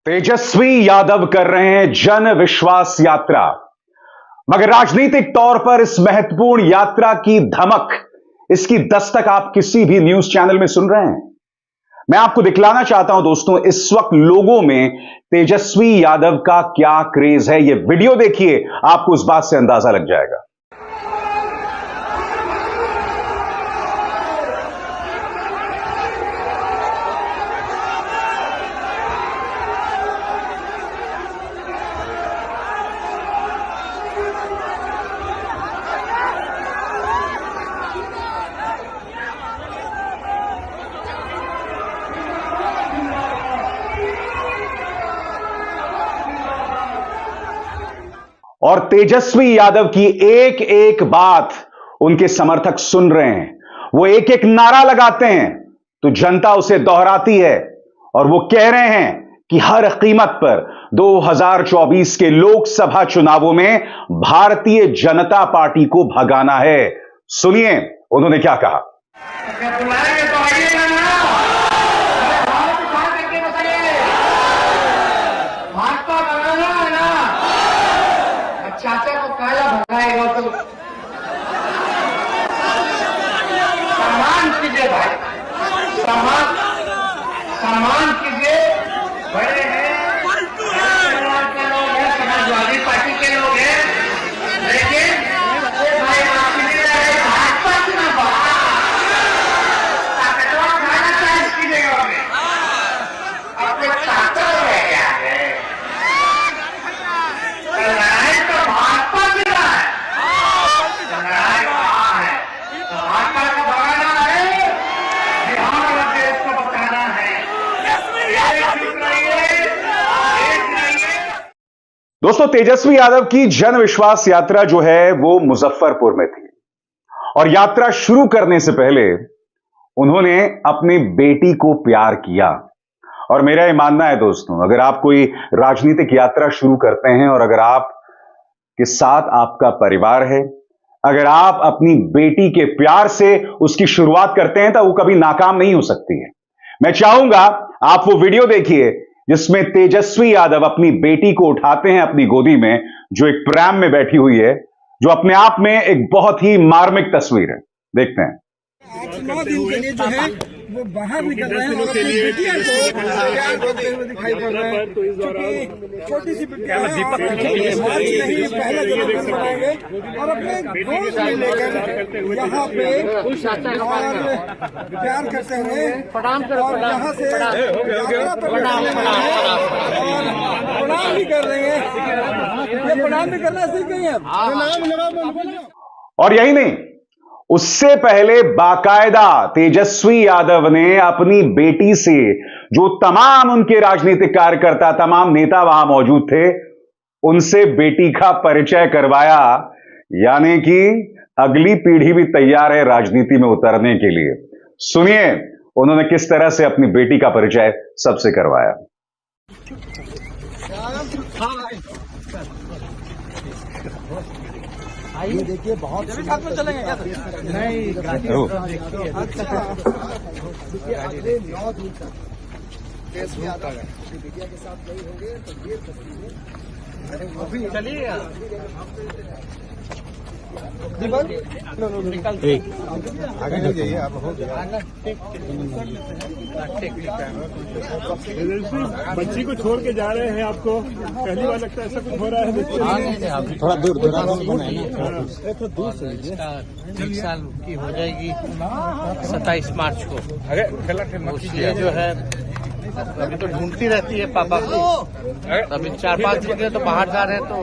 तेजस्वी यादव कर रहे हैं जन विश्वास यात्रा। मगर राजनीतिक तौर पर इस महत्वपूर्ण यात्रा की धमक, इसकी दस्तक आप किसी भी न्यूज चैनल में सुन रहे हैं? मैं आपको दिखलाना चाहता हूं दोस्तों, इस वक्त लोगों में तेजस्वी यादव का क्या क्रेज है। यह वीडियो देखिए, आपको इस बात से अंदाजा लग जाएगा। और तेजस्वी यादव की एक एक बात उनके समर्थक सुन रहे हैं। वो एक एक नारा लगाते हैं तो जनता उसे दोहराती है और वो कह रहे हैं कि हर कीमत पर 2024 के लोकसभा चुनावों में भारतीय जनता पार्टी को भगाना है। सुनिए उन्होंने क्या कहा। चाचा को काला भगाएगा तो सम्मान कीजिए भाई, सम्मान कीजिए। बड़े हैं, के लोग हैं, समाजवादी पार्टी के लोग हैं, लेकिन भाई भाजपा चुनाव ताकतवर खाना चाहे इसकी जगह में अपने ताकत रह गया है। दोस्तों, तेजस्वी यादव की जन विश्वास यात्रा जो है वो मुजफ्फरपुर में थी और यात्रा शुरू करने से पहले उन्होंने अपनी बेटी को प्यार किया। और मेरा ये मानना है दोस्तों, अगर आप कोई राजनीतिक यात्रा शुरू करते हैं और अगर आप के साथ आपका परिवार है, अगर आप अपनी बेटी के प्यार से उसकी शुरुआत करते हैं तो वो कभी नाकाम नहीं हो सकती है। मैं चाहूंगा आप वो वीडियो देखिए जिसमें तेजस्वी यादव अपनी बेटी को उठाते हैं अपनी गोदी में, जो एक प्रैम में बैठी हुई है, जो अपने आप में एक बहुत ही मार्मिक तस्वीर है। देखते हैं। 8-9 दिन के लिए जो है वो बाहर निकल रहे हैं और अपनी बेटियां को प्यार करते हुए दिखाई पड़ रहे हैं। क्योंकि छोटी सी बेटियां हैं और मार्च नहीं पहले जन्मदिन मनाएंगे और अपने दोस्त में लेकर यहाँ पे और प्यार करते हुए और यहाँ से यात्रा पर प्रणाम भी कर रहे हैं। ये प्रणाम भी करना सीख गई है। और यही नहीं, उससे पहले बाकायदा तेजस्वी यादव ने अपनी बेटी से, जो तमाम उनके राजनीतिक कार्यकर्ता, तमाम नेता वहां मौजूद थे, उनसे बेटी का परिचय करवाया। यानी कि अगली पीढ़ी भी तैयार है राजनीति में उतरने के लिए। सुनिए उन्होंने किस तरह से अपनी बेटी का परिचय सबसे करवाया। ये देखिए बहुत साथ में चलेंगे क्या? नहीं, अच्छा अगले 9 दिन तक मीडिया के साथ नहीं होंगे तो ये तस्वीरें चलिए आगे नहीं जाइए आप। हो गया बच्ची को छोड़ के जा रहे हैं, आपको पहली बार लगता है ऐसा कुछ हो रहा है? थोड़ा दूर एक साल की हो जाएगी 27 मार्च को। ये जो है अभी तो ढूंढती रहती है पापा को। अभी 4-5 दिन तो बाहर जा रहे हैं तो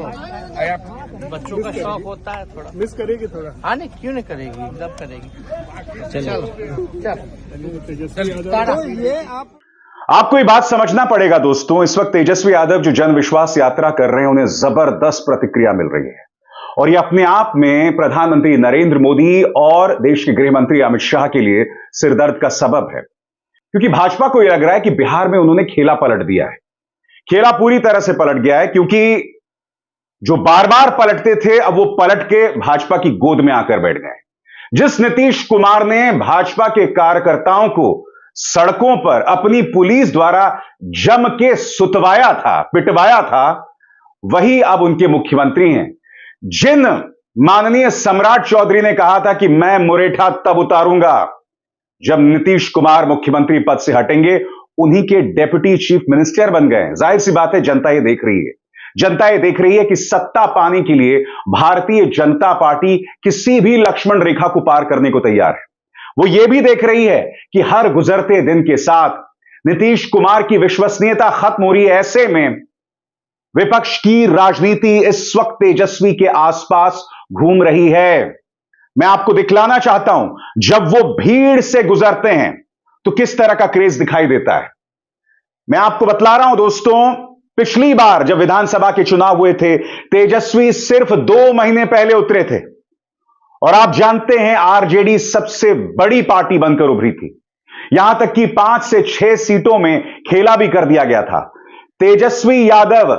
बच्चों का शौक होता है थोड़ा। मिस करेगी थोड़ा? हाँ, नहीं क्यों नहीं करेगी, एकदम करेगी। चलो तो ये आपको ये बात समझना पड़ेगा दोस्तों, इस वक्त तेजस्वी यादव जो जन विश्वास यात्रा कर रहे हैं उन्हें जबरदस्त प्रतिक्रिया मिल रही है और ये अपने आप में प्रधानमंत्री नरेंद्र मोदी और देश के गृह मंत्री अमित शाह के लिए सिरदर्द का सबब है। क्योंकि भाजपा को यह लग रहा है कि बिहार में उन्होंने खेला पलट दिया है। खेला पूरी तरह से पलट गया है, क्योंकि जो बार बार पलटते थे अब वो पलट के भाजपा की गोद में आकर बैठ गए। जिस नीतीश कुमार ने भाजपा के कार्यकर्ताओं को सड़कों पर अपनी पुलिस द्वारा जम के सुतवाया था, पिटवाया था, वही अब उनके मुख्यमंत्री हैं। जिन माननीय सम्राट चौधरी ने कहा था कि मैं मुरेठा तब उतारूंगा जब नीतीश कुमार मुख्यमंत्री पद से हटेंगे, उन्हीं के डेप्यूटी चीफ मिनिस्टर बन गए। जाहिर सी बात है, जनता ये देख रही है, जनता ये देख रही है कि सत्ता पाने के लिए भारतीय जनता पार्टी किसी भी लक्ष्मण रेखा को पार करने को तैयार है। वो ये भी देख रही है कि हर गुजरते दिन के साथ नीतीश कुमार की विश्वसनीयता खत्म हो रही है। ऐसे में विपक्ष की राजनीति इस वक्त तेजस्वी के आसपास घूम रही है। मैं आपको दिखलाना चाहता हूं, जब वो भीड़ से गुजरते हैं तो किस तरह का क्रेज दिखाई देता है। मैं आपको बतला रहा हूं दोस्तों, पिछली बार जब विधानसभा के चुनाव हुए थे, तेजस्वी सिर्फ 2 महीने पहले उतरे थे और आप जानते हैं आरजेडी सबसे बड़ी पार्टी बनकर उभरी थी। यहां तक कि 5 से 6 सीटों में खेला भी कर दिया गया था। तेजस्वी यादव,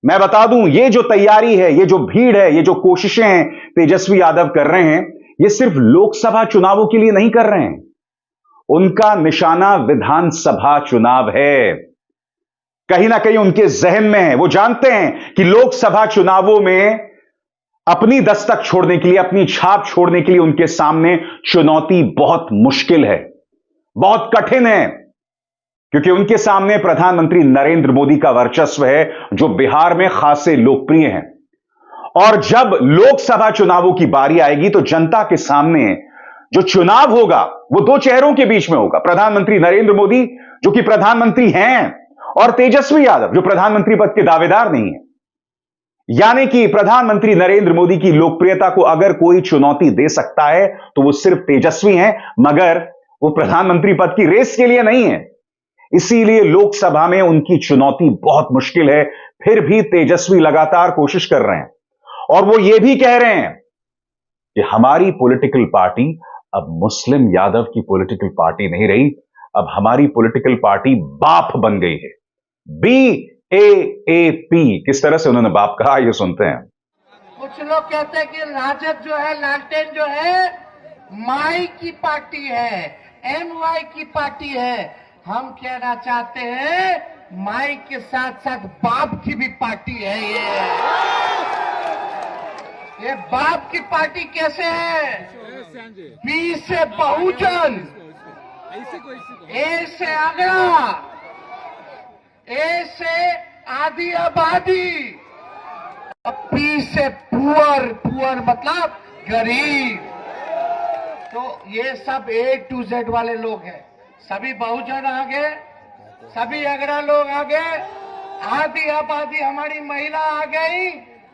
मैं बता दूं, ये जो तैयारी है, ये जो भीड़ है, ये जो कोशिशें हैं तेजस्वी यादव कर रहे हैं, ये सिर्फ लोकसभा चुनावों के लिए नहीं कर रहे हैं। उनका निशाना विधानसभा चुनाव है। कहीं ना कहीं उनके जहन में है, वो जानते हैं कि लोकसभा चुनावों में अपनी दस्तक छोड़ने के लिए, अपनी छाप छोड़ने के लिए उनके सामने चुनौती बहुत मुश्किल है, बहुत कठिन है, क्योंकि उनके सामने प्रधानमंत्री नरेंद्र मोदी का वर्चस्व है, जो बिहार में खासे लोकप्रिय हैं। और जब लोकसभा चुनावों की बारी आएगी तो जनता के सामने जो चुनाव होगा वो 2 चेहरों के बीच में होगा। प्रधानमंत्री नरेंद्र मोदी, जो कि प्रधानमंत्री हैं, और तेजस्वी यादव, जो प्रधानमंत्री पद के दावेदार नहीं है। यानी कि प्रधानमंत्री नरेंद्र मोदी की लोकप्रियता को अगर कोई चुनौती दे सकता है तो वो सिर्फ तेजस्वी हैं, मगर वो प्रधानमंत्री पद की रेस के लिए नहीं है। इसीलिए लोकसभा में उनकी चुनौती बहुत मुश्किल है। फिर भी तेजस्वी लगातार कोशिश कर रहे हैं और वो ये भी कह रहे हैं कि हमारी पॉलिटिकल पार्टी अब मुस्लिम यादव की पॉलिटिकल पार्टी नहीं रही, अब हमारी पॉलिटिकल पार्टी बाप बन गई है। BAAP, किस तरह से उन्होंने बाप कहा, ये सुनते हैं। कुछ लोग कहते हैं कि राजद जो है, लालटेन जो है, माई की पार्टी है, MY की पार्टी है। हम कहना चाहते हैं माई के साथ साथ बाप की भी पार्टी है। ये बाप की पार्टी कैसे है? B से बहुजन, A से आगरा, A से आधी आबादी, P से पुअर मतलब गरीब। तो ये सब A to Z वाले लोग हैं। सभी बहुजन आ गए, सभी अगरा लोग आ गए, आधी आबादी हमारी महिला आ गई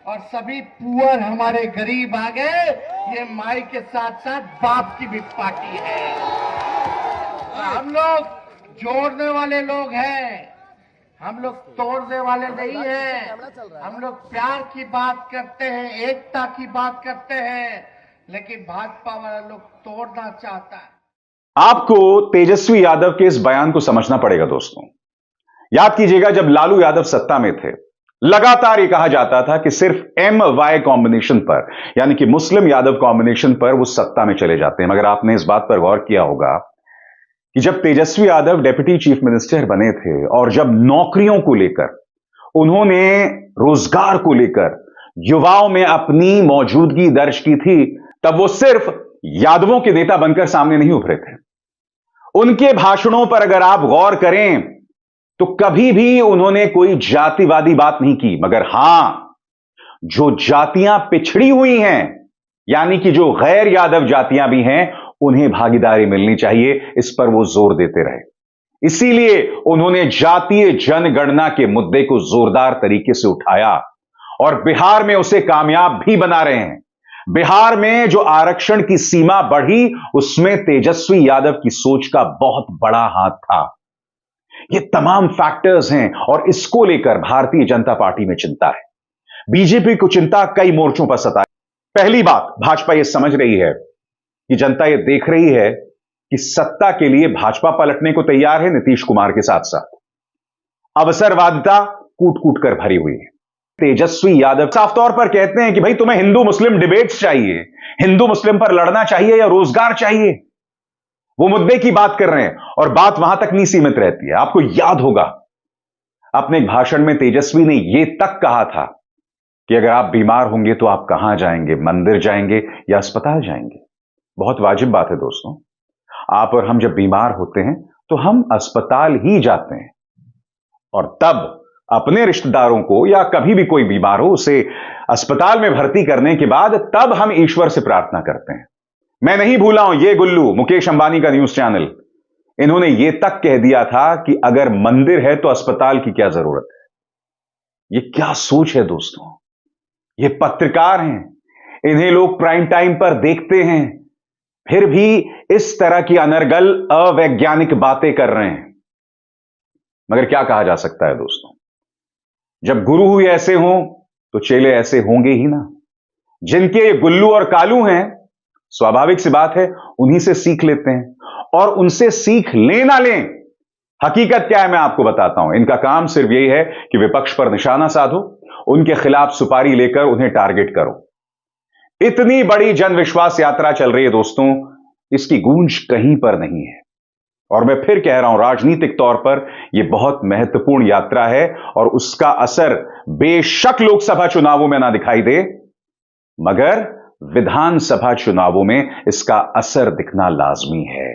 और सभी पुअर हमारे गरीब आ गए। ये माई के साथ साथ बाप की भी पार्टी है। हम लोग जोड़ने वाले लोग हैं, हम लोग तोड़ने वाले नहीं हैं। हम लोग प्यार की बात करते हैं, एकता की बात करते हैं, लेकिन भाजपा वाला लोग तोड़ना चाहता है। आपको तेजस्वी यादव के इस बयान को समझना पड़ेगा दोस्तों। याद कीजिएगा, जब लालू यादव सत्ता में थे, लगातार ये कहा जाता था कि सिर्फ MY कॉम्बिनेशन पर, यानी कि मुस्लिम यादव कॉम्बिनेशन पर वो सत्ता में चले जाते हैं। मगर आपने इस बात पर गौर किया होगा कि जब Tejashwi Yadav deputy chief minister बने थे और जब नौकरियों को लेकर, उन्होंने रोजगार को लेकर युवाओं में अपनी मौजूदगी दर्ज की थी, तब वो सिर्फ यादवों के नेता बनकर सामने नहीं उभरे थे। उनके भाषणों पर अगर आप गौर करें तो कभी भी उन्होंने कोई जातिवादी बात नहीं की, मगर हां, जो जातियां पिछड़ी हुई हैं, यानी कि जो गैर यादव जातियां भी हैं, उन्हें भागीदारी मिलनी चाहिए, इस पर वो जोर देते रहे। इसीलिए उन्होंने जातीय जनगणना के मुद्दे को जोरदार तरीके से उठाया और बिहार में उसे कामयाब भी बना रहे हैं। बिहार में जो आरक्षण की सीमा बढ़ी, उसमें तेजस्वी यादव की सोच का बहुत बड़ा हाथ था। ये तमाम फैक्टर्स हैं और इसको लेकर भारतीय जनता पार्टी में चिंता है। बीजेपी को चिंता कई मोर्चों पर सता है। पहली बात, भाजपा ये समझ रही है कि जनता ये देख रही है कि सत्ता के लिए भाजपा पलटने को तैयार है नीतीश कुमार के साथ साथ। अवसरवादिता कूट कूट कर भरी हुई है। तेजस्वी यादव साफ तौर पर कहते हैं कि भाई तुम्हें हिंदू मुस्लिम डिबेट्स चाहिए, हिंदू मुस्लिम पर लड़ना चाहिए या रोजगार चाहिए। वो मुद्दे की बात कर रहे हैं और बात वहां तक नहीं सीमित रहती है। आपको याद होगा अपने एक भाषण में तेजस्वी ने यह तक कहा था कि अगर आप बीमार होंगे तो आप कहां जाएंगे, मंदिर जाएंगे या अस्पताल जाएंगे। बहुत वाजिब बात है दोस्तों, आप और हम जब बीमार होते हैं तो हम अस्पताल ही जाते हैं और तब अपने रिश्तेदारों को या कभी भी कोई बीमार हो उसे अस्पताल में भर्ती करने के बाद तब हम ईश्वर से प्रार्थना करते हैं। मैं नहीं भूला हूं, ये गुल्लू मुकेश अंबानी का न्यूज चैनल, इन्होंने यह तक कह दिया था कि अगर मंदिर है तो अस्पताल की क्या जरूरत है। ये क्या सोच है दोस्तों। ये पत्रकार हैं, इन्हें लोग प्राइम टाइम पर देखते हैं, फिर भी इस तरह की अनर्गल अवैज्ञानिक बातें कर रहे हैं। मगर क्या कहा जा सकता है दोस्तों, जब गुरु ही ऐसे हों तो चेले ऐसे होंगे ही ना। जिनके ये गुल्लू और कालू हैं, स्वाभाविक सी बात है उन्हीं से सीख लेते हैं और उनसे सीख लें ना लें, हकीकत क्या है मैं आपको बताता हूं। इनका काम सिर्फ यही है कि विपक्ष पर निशाना साधो, उनके खिलाफ सुपारी लेकर उन्हें टारगेट करो। इतनी बड़ी जन विश्वास यात्रा चल रही है दोस्तों, इसकी गूंज कहीं पर नहीं है। और मैं फिर कह रहा हूं, राजनीतिक तौर पर यह बहुत महत्वपूर्ण यात्रा है और उसका असर बेशक लोकसभा चुनावों में ना दिखाई दे, मगर विधानसभा चुनावों में इसका असर दिखना लाजमी है।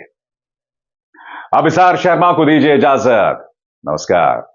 अब इसार शर्मा को दीजिए इजाजत। नमस्कार।